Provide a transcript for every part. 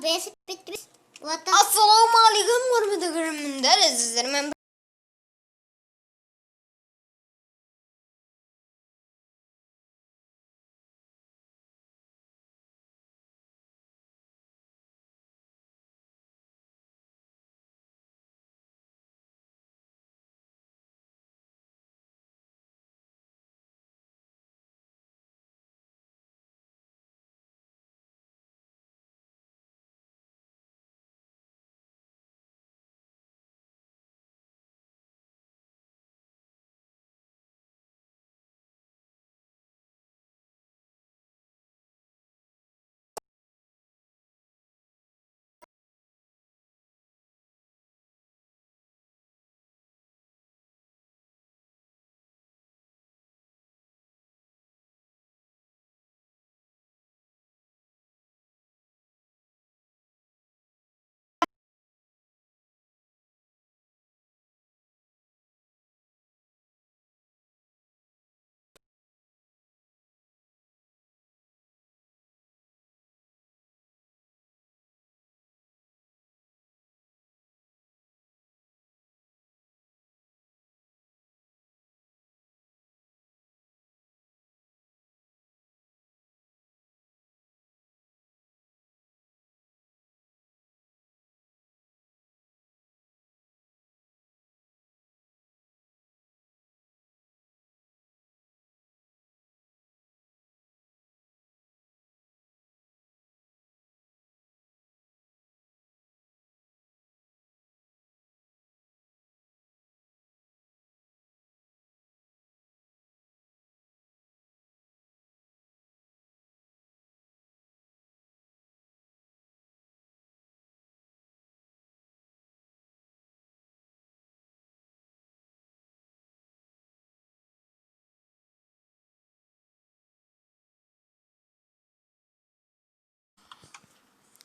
Besip bitti. Assalamualaikum warahmatullahi wabarakatuh.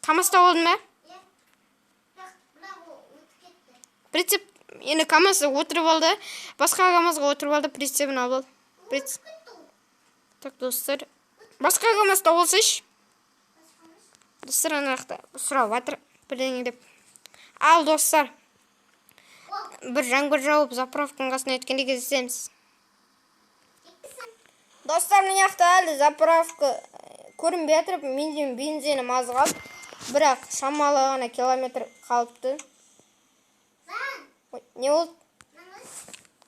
Kamasda oldu mu? Прицеп енді камазда отырып алды. Басқа камазға отырып алды. Прицебін алып алды. Так, достар. Басқа камазда болсыш. Достар, анақта сұрап жатыр. Бірдеңе деп. Ал, достар. Бір жаңбыр жауып, заправканың қасына өткенде кездесеміз. Достар, мына жақта әлі заправка көрінбей жатыр. Менде бензинім аз қалды. Бірақ шамалы ғана километр қалыпты. Не болды?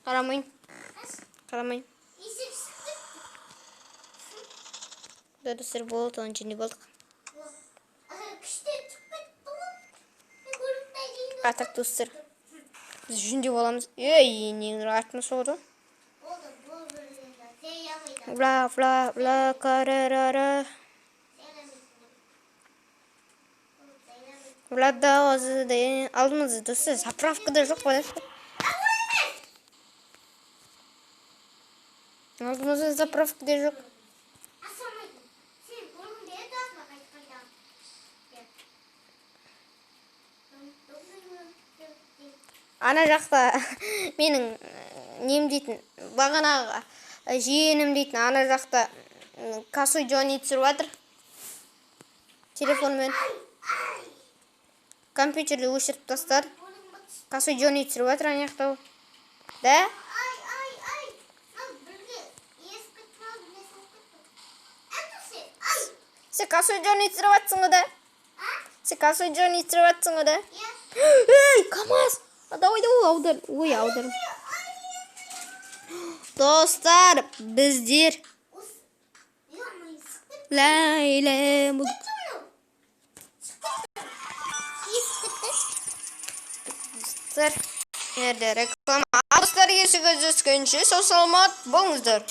Қарамайын. Қарамайын. Да, достар, болды, оның жіне болдық. Атақ, достар. Біз жүнде боламыз. Ей, неңір артына соғды. Бла, карарара. Влада өзі алдымызды, достар, заправкада жоқ ба? Алдымызды заправкада жоқ. Ана жақта менің нем дейтін, бағанағы жиенім дейтін, ана жақта косой жони түсіріп жатыр. Телефонмен. Компьютерді өшіріп тастар. Косой жони түсіріп жатыр, ана жақта. Да? Сен косой жони түсіріп жатсың ғой да? Сен косой жони түсіріп жатсың ғой да? Ей, КамАЗ! Давай, аудар. Ой, аудар. Достар, біздер Ләйлә мұдық. Достар, реклама. Достар, есі көз өскенше, сау саламат болыңыздар.